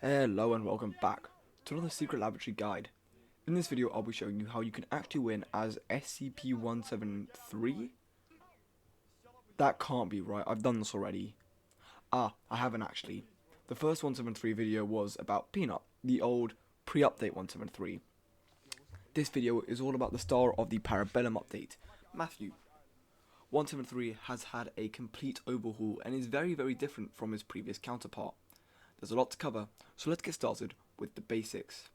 Hello and welcome back to another secret laboratory guide. In this video I'll be showing you how you can actually win as SCP-173. That can't be right, I've done this already. I haven't actually. The first 173 video was about Peanut, the old pre-update 173. This video is all about the star of the Parabellum update, Matthew. 173 has had a complete overhaul and is very different from his previous counterpart. There's a lot to cover, so let's get started with the basics.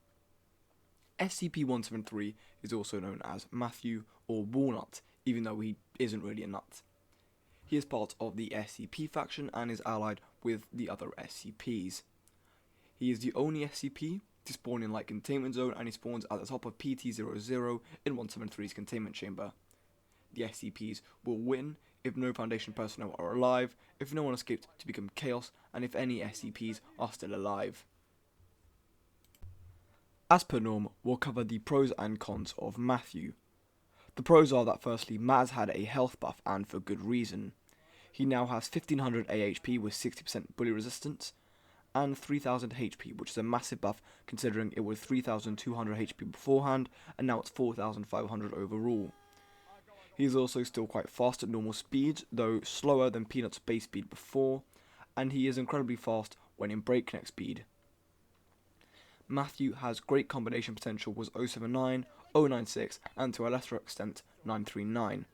SCP-173 is also known as Matthew or Walnut, even though he isn't really a nut. He is part of the SCP faction and is allied with the other SCPs. He is the only SCP to spawn in Light Containment Zone, and he spawns at the top of PT-00 in 173's containment chamber. The SCPs will win if no Foundation personnel are alive, if no one escaped to become Chaos, and if any SCPs are still alive. As per norm, we'll cover the pros and cons of Matthew. The pros are that firstly, Matt has had a health buff, and for good reason. He now has 1500 AHP with 60% bully resistance, and 3000 HP, which is a massive buff considering it was 3200 HP beforehand, and now it's 4500 overall. He is also still quite fast at normal speeds, though slower than Peanut's base speed before, and he is incredibly fast when in breakneck speed. Matthew has great combination potential with 079, 096, and to a lesser extent 939.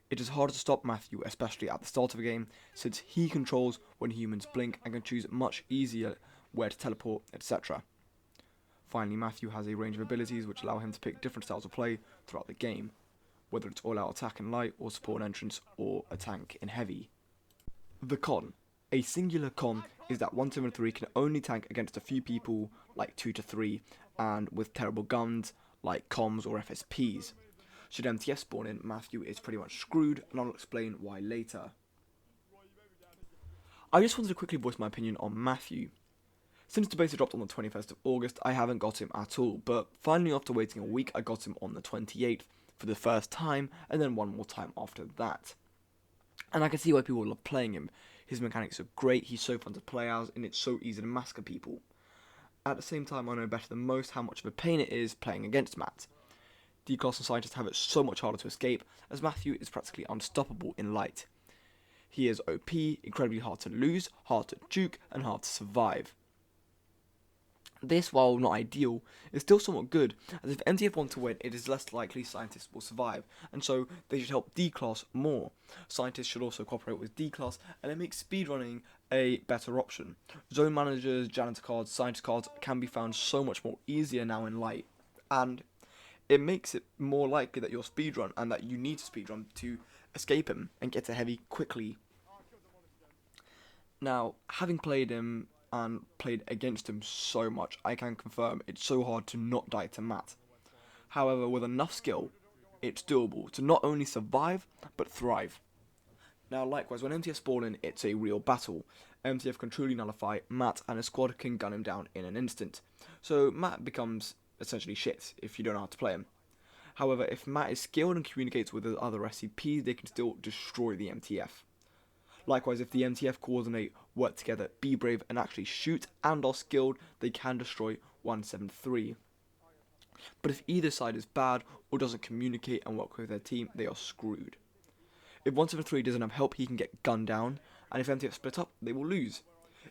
It is hard to stop Matthew, especially at the start of a game, since he controls when humans blink and can choose much easier where to teleport, etc. Finally, Matthew has a range of abilities which allow him to pick different styles of play throughout the game, whether it's all-out attack in light, or support and entrance, or a tank in heavy. The con. A singular con is that 173 can only tank against a few people, like 2 to 3, and with terrible guns, like comms or FSPs. Should Nts spawn in, Matthew is pretty much screwed, and I'll explain why later. I just wanted to quickly voice my opinion on Matthew. Since the beta dropped on the 21st of August, I haven't got him at all, but finally after waiting a week, I got him on the 28th for the first time, and then one more time after that. And I can see why people love playing him. His mechanics are great, he's so fun to play as, and it's so easy to massacre people. At the same time, I know better than most how much of a pain it is playing against Matt. D-Class and Scientists have it so much harder to escape, as Matthew is practically unstoppable in light. He is OP, incredibly hard to lose, hard to juke, and hard to survive. This, while not ideal, is still somewhat good, as if MTF want to win, it is less likely Scientists will survive, and so they should help D-Class more. Scientists should also cooperate with D-Class, and it makes speedrunning a better option. Zone managers, janitor cards, scientist cards can be found so much more easier now in light, and it makes it more likely that you'll speedrun, and that you need to speedrun to escape him and get to heavy quickly. Now, having played him and played against him so much, I can confirm it's so hard to not die to Matt. However, with enough skill, it's doable to not only survive, but thrive. Now likewise, when MTF spawn in, it's a real battle. MTF can truly nullify Matt, and his squad can gun him down in an instant. So Matt becomes essentially shit if you don't know how to play him. However, if Matt is skilled and communicates with the other SCPs, they can still destroy the MTF. Likewise, if the MTF coordinate, work together, be brave, and actually shoot and are skilled, they can destroy 173. But if either side is bad or doesn't communicate and work with their team, they are screwed. If 173 doesn't have help, he can get gunned down, and if MTF split up, they will lose.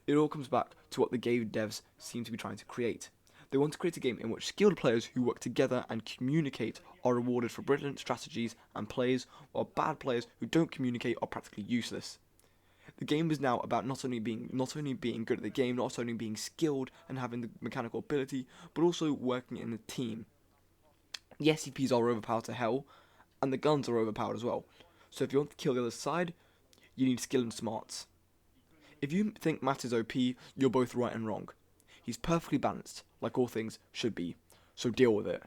It all comes back to what the game devs seem to be trying to create. They want to create a game in which skilled players who work together and communicate are rewarded for brilliant strategies and plays, while bad players who don't communicate are practically useless. The game is now about not only being good at the game, not only being skilled and having the mechanical ability, but also working in a team. The SCPs are overpowered to hell, and the guns are overpowered as well. So if you want to kill the other side, you need skill and smarts. If you think Matt is OP, you're both right and wrong. He's perfectly balanced, like all things should be, so deal with it.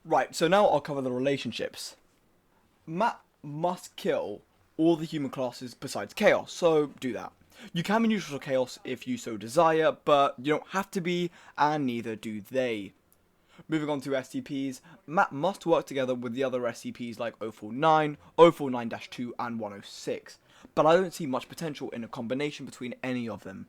Right, so now I'll cover the relationships. Matt must kill all the human classes besides Chaos, so do that. You can be neutral to Chaos if you so desire, but you don't have to be, and neither do they. Moving on to SCPs, Matt must work together with the other SCPs like 049, 049-2, and 106, but I don't see much potential in a combination between any of them.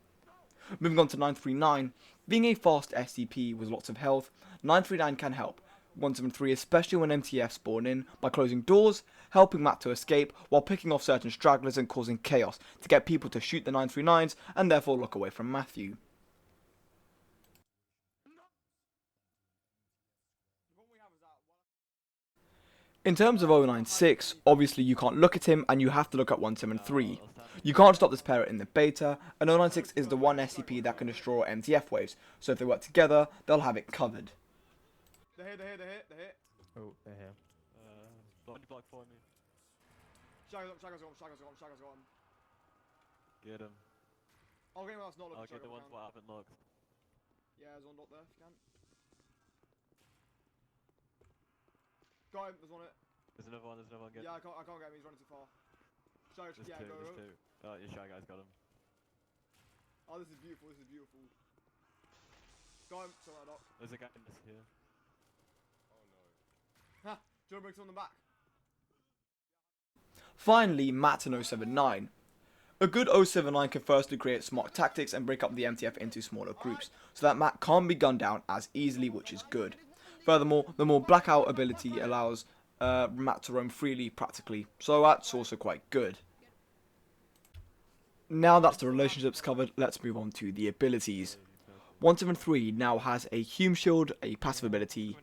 Moving on to 939. Being a fast SCP with lots of health, 939 can help 173, especially when MTF spawn in, by closing doors, helping Matt to escape, while picking off certain stragglers and causing chaos to get people to shoot the 939s and therefore look away from Matthew. In terms of 096, obviously you can't look at him and you have to look at 173. You can't stop this pair in the beta, and 096 is the one SCP that can destroy MTF waves, so if they work together, they'll have it covered. They're here. Oh, they're here. Block for me. Shagger's gone. Get him. I'll get him else not looking. I'll get the ones what haven't looked. Yeah, there's one dot there if you can. Got him, there's one. There's another one, get Yeah, I can't get him, he's running too far. There's two. Oh, your Shy Guy's got him. Oh, this is beautiful. Got him, sorry, Doc. There's a guy in this here. Ha! Do you want to bring someone back? Finally, Matt and 079. A good 079 can firstly create smart tactics and break up the MTF into smaller groups, so that Matt can't be gunned down as easily, which is good. Furthermore, the more blackout ability allows Matt to roam freely practically, so that's also quite good. Now that's the relationships covered, let's move on to the abilities. 173 now has a Hume Shield, a passive ability.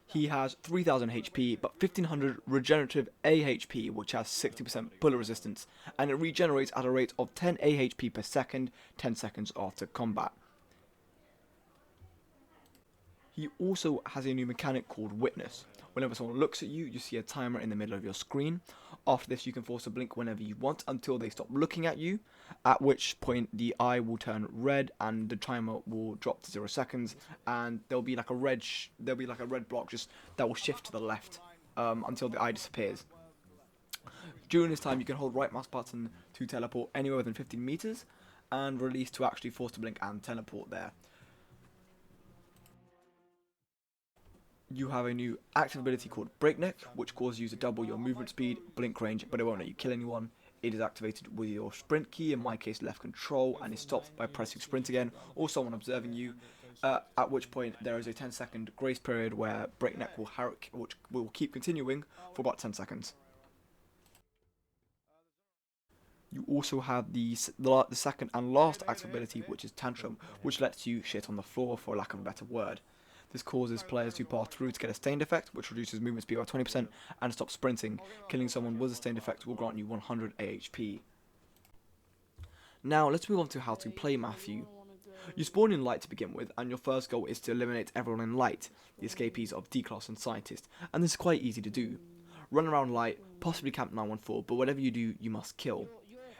He has 3000 HP, but 1500 regenerative AHP, which has 60% bullet resistance, and it regenerates at a rate of 10 AHP per second, 10 seconds after combat. He also has a new mechanic called Witness. Whenever someone looks at you, you see a timer in the middle of your screen. After this, you can force a blink whenever you want until they stop looking at you, at which point the eye will turn red and the timer will drop to 0 seconds, and there'll be like a red block just that will shift to the left until the eye disappears. During this time, you can hold right mouse button to teleport anywhere within 15 meters, and release to actually force to blink and teleport there. You have a new active ability called Breakneck, which causes you to double your movement speed, blink range, but it won't let you kill anyone. It is activated with your sprint key, in my case left control, and is stopped by pressing sprint again, or someone observing you, at which point there is a 10-second grace period where Breakneck will which will keep continuing for about 10 seconds. You also have the second and last active ability, which is Tantrum, which lets you shit on the floor, for lack of a better word. This causes players to pass through to get a stained effect, which reduces movement speed by 20% and stops sprinting. Killing someone with a stained effect will grant you 100 AHP. Now let's move on to how to play Matthew. You spawn in Light to begin with, and your first goal is to eliminate everyone in Light, the escapees of D-Class and Scientist, and this is quite easy to do. Run around Light, possibly camp 914, but whatever you do, you must kill.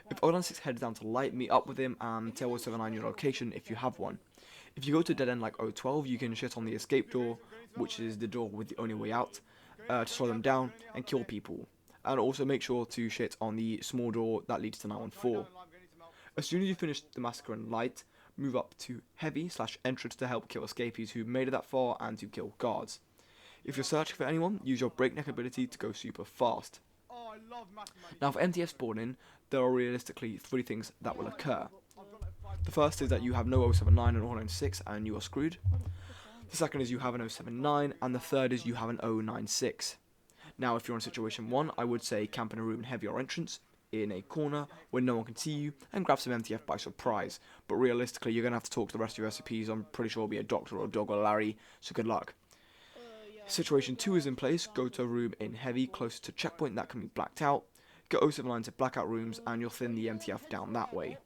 If 096 heads down to Light, meet up with him and tell 079 your location if you have one. If you go to a dead end like 012, you can shit on the escape door, which is the door with the only way out, to slow them down and kill people. And also make sure to shit on the small door that leads to 914. As soon as you finish the massacre in Light, move up to Heavy/Entrance to help kill escapees who made it that far and to kill guards. If you're searching for anyone, use your Breakneck ability to go super fast. Now for MTF Boarding, there are realistically 3 things that will occur. The first is that you have no 079 and 096 and you are screwed. The second is you have an 079, and the third is you have an 096. Now if you're in situation 1, I would say camp in a room in Heavy or Entrance, in a corner where no one can see you, and grab some MTF by surprise. But realistically, you're going to have to talk to the rest of your SCPs. I'm pretty sure it'll be a Doctor or a Dog or Larry, so good luck. Situation 2 is in place. Go to a room in Heavy closer to checkpoint that can be blacked out. Get 079 to blackout rooms and you'll thin the MTF down that way.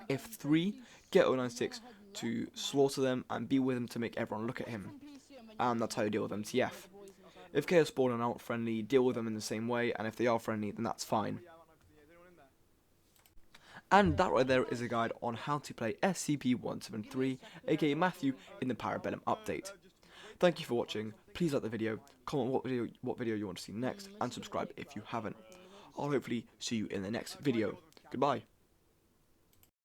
If 3, get 096 to slaughter them and be with them to make everyone look at him. And that's how you deal with MTF. If Chaos Spawn are not friendly, deal with them in the same way, and if they are friendly, then that's fine. And that right there is a guide on how to play SCP-173, aka Matthew, in the Parabellum update. Thank you for watching. Please like the video, comment what video you want to see next, and subscribe if you haven't. I'll hopefully see you in the next video. Goodbye.